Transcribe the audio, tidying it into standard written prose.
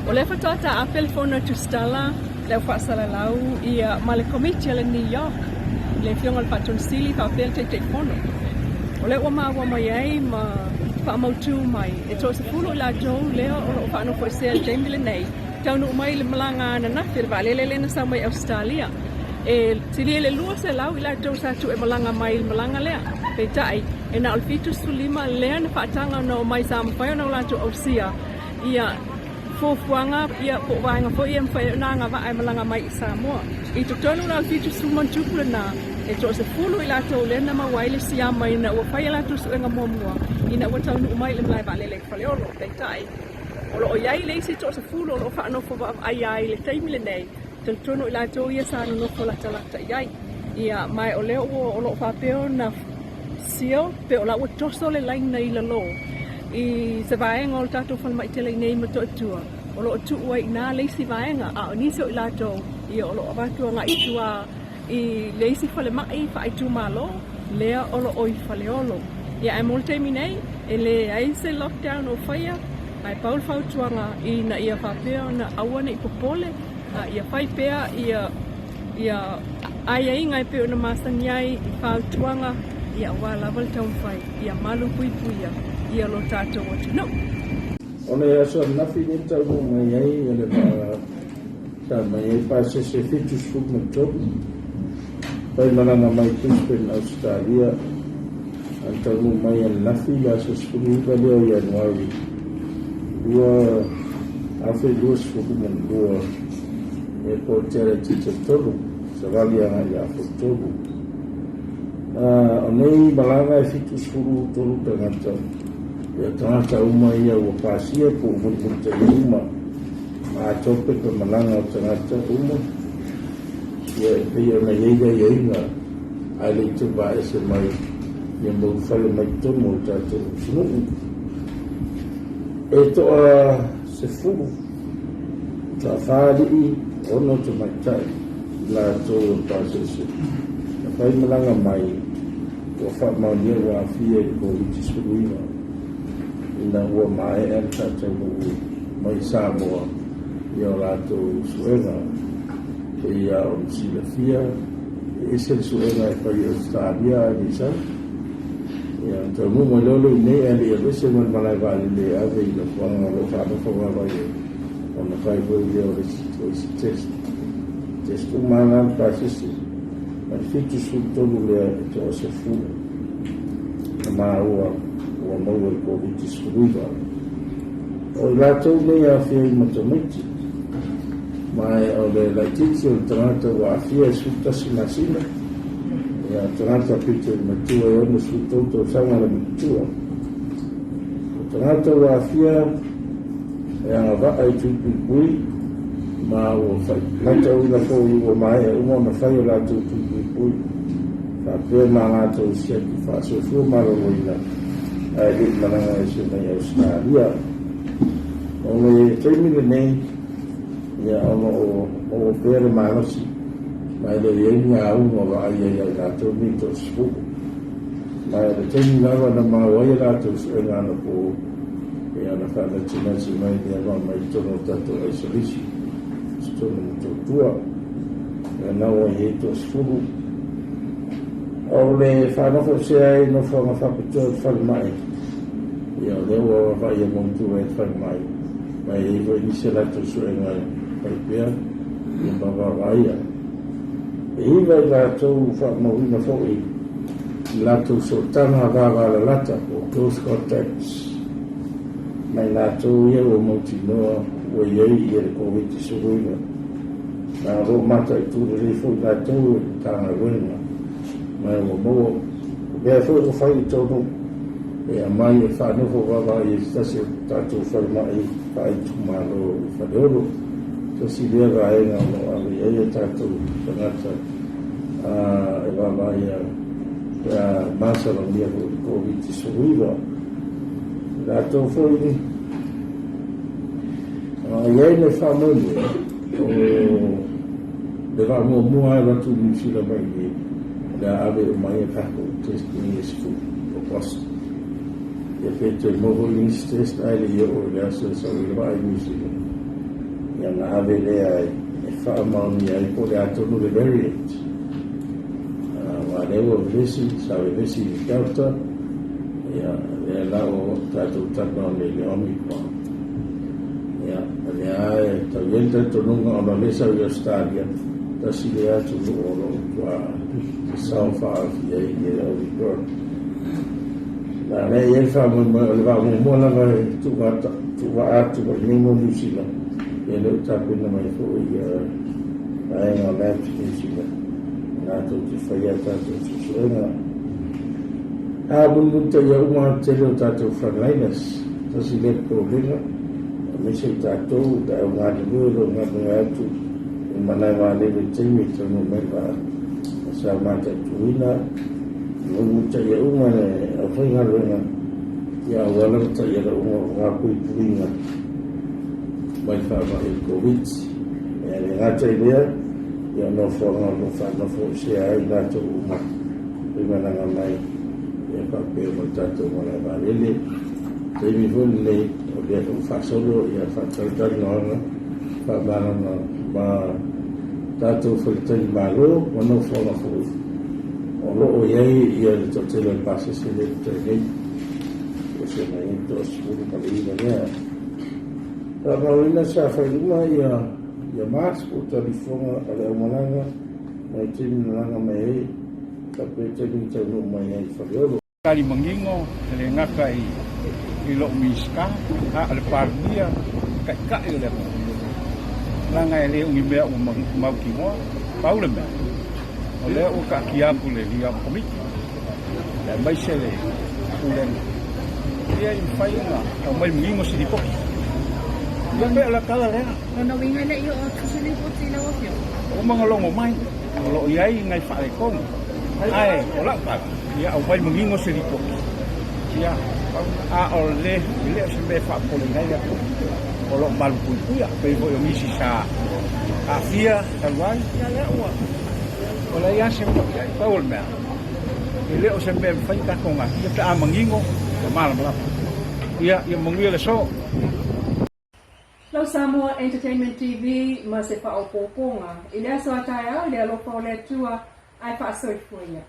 O le fatata a pelefona tustala le whaasala lau ia male komiti le New York le fionga le patron sili pa pel te fono. O le wama ai ma whaamautu mai e tō se fulu la jau leo o whaano koe sea le teimile nei taunu mai le malanga ana na whir valele na sa mai Australia e tiri le lua se lau ila jau sa tu e malanga mai malanga lea pe tai e na alfitu sulima lea na whaatanga no mai sa mwhai na ula tu Ausia ia fofuanga ia po wanga fo ia mwhai na nga wa ai malanga mai i Samoa i tu tonu na alfitu suman tupula na e tō se fulu ila tau le na mawaile siya mai na ua whai ala tu suenga mua ina ua tau nu mai le mlai valele whaleolo pe tai o lo iai leisi tō se fulu o lo whaanofo wa ai le taimile nei tonu ila tau ia sa no ko lata iai ia mai o leo o lo whapeo na sio pe o la ua toso le laing na ila lo i se vaenga o le tatou whanmai te nei mato atua o lo tu ua ina leisi vaenga a o nisi o ila tau ia o lo avatua nga itua i leisi whale mai whai tu malo lea o lo oi whaleolo ia e molte minei e le ai se lockdown o whaia ai paul whautuanga i na ia whapeo na awana i popole ia whai pea ia ai ngai peo na masangiai i whautuanga ia wala wal tau whai ia malu puipuia ia lo tātou o tino. Ona ia so nafi ni tau mai ai ele ta mai pa se fitu suk mo topu. Pai malanga mai kuspen Australia antau mai nafi la so skulu ka leo ia noawi. Dua afe duas fuku mo dua e po tere tite toru savali anga ia fotobu. Onei malanga e fitu skulu toru tangata. Ia tangata uma ia ua pasia po umuta uma a tope ko malanga o tangata uma ia ia na ieiga a le tu ba ese mai ia mo fale mai tomo tato sunu e to se fugu ta fali ono to mai tai la to pasese a fai malanga mai o fa mai wa fie ko tisuluina ina ua mai e tata mai Samoa ia o lato suenga e ia o silafia e se suenga e whai Australia ni sa ia tau mumo lolo i nei ali a vese man malai vali le ave i la whanga lo whanofo wawai e o na whai voi leo le si test umangan pasisi ma fitu su tolu lea e to se funa na maa ua maua i COVID sikuiva. O lātou nei a whia i matamiti. Mai o le laititi o tangata wa a whia i sutasi masina. Ia tangata pite i matua i ono sutauto sanga na matua. O tangata wa a whia e anga vaa i tupipui ma o whai. Lata uina po i o mai e umo na whai o lātou tupipui. Whapea ma lātou siaki whaasofua maro oina. Ai le malanga e se mai Australia. O le teimile nei ia o pere malosi mai le ienga au mo wa ia lato mito sfuku mai le teimile lava na mawai lato suenga na po ia na whana tinasi mai ia wa mai tono tato ai salisi stono mito tua ia na wa hito sfuku o le whanofo se ai no whanga whakutua whalmai ia lewa wa vai a montu e whalmai mai e voi nise lato suenga pai pia i bawa waia e iwa i lato whamauina fōi i lato sultana wawa la lata o close contacts mai lato ia o mauti noa o iei i e COVID suruina na ro mata i tūre rifo i lato i tāna ruina mai o moa bea fōi o whai i tōnu e a mai e whanofo wawa i stasi tātou wharimai whai tumalo i whareoro tasi lea raenga no awi e tātou tangata e wawa i a masala mea o COVID suruiwa tātou whoi ni iei me whamoni o le wha mua e ratu ni sila mai ni le awe o mai e kako testi ni e sifu o posto e fete movo in test ai le o le aso sa le vai musica yang ave lea e whaamauni ai ko le atonu le variant. Wa lewa vesi, sawe vesi i Delta, ia le lao tātou tana o le Omicron. Ia, le ae tau yenta tonunga o na lesa i Australia, tasi le atu o lo tua sao whaafi ai le Omicron. Na le e whaamuni le whaamuni lava tuwa atu o limo New e le utapina mai fo i aenga labs New Zealand. Nātou te whaia tātou te suenga. Munguta ia uma te reo tātou whanainas, tasi le provinga, mese tātou, da e ngāti lua, ngāti atu, e manai wāne le teimi, tanu mewa, sa mata tuina, munguta ia uma ne, au whainga ruenga, ia walata ia la uma ngāpui tuinga, mai whaama e Covid, e le ngātai lea, ia no whanga no whana fo se ai nātou uma, e mananga mai, ia whapea mo tātou mana wārele, teimi honi nei, o lea o whasolo, ia whatautari noanga, whamarana ma tātou whalitari mālo, wano whanga fo. O loo iei, ia le totelo e pasa se le tēnei, o se mai ento asipuru paleina nea. Whamarina sa whailuma ia mas o talifonga a leo mananga, mai tini nanga mai hei, ka pēteni tau mai ai whareolo. Kali mangingo, le ngaka i lo miska, ha le pardia, kai o le langa e le ungi mea o mau ki moa, paule mea. O le o ka ki ampu le lia komiki, le mai se le ulenga. Ia i whainga, au mai mangingo si di poki. Ia mea la kala rea. Ona winga le i o tusini poti na wakio. O mga longo mai, o lo iai ngai whae konga. Ai, o la pa, ia au mai mangingo se di poki. Ia, a o le se me wha pole ngai a o lo malu kuikuia, pe vo o misi sa a fia, taluai, ia le ua. O la ia se mo, ia i paul mea. I leo se me whaita konga, ia te a mangingo, o malam lapa. Ia manguia le so. Lau Samoa Entertainment TV ma se whaopoponga. I lea soa tae au, lea lopa o lea tua, ai wha soifua ia.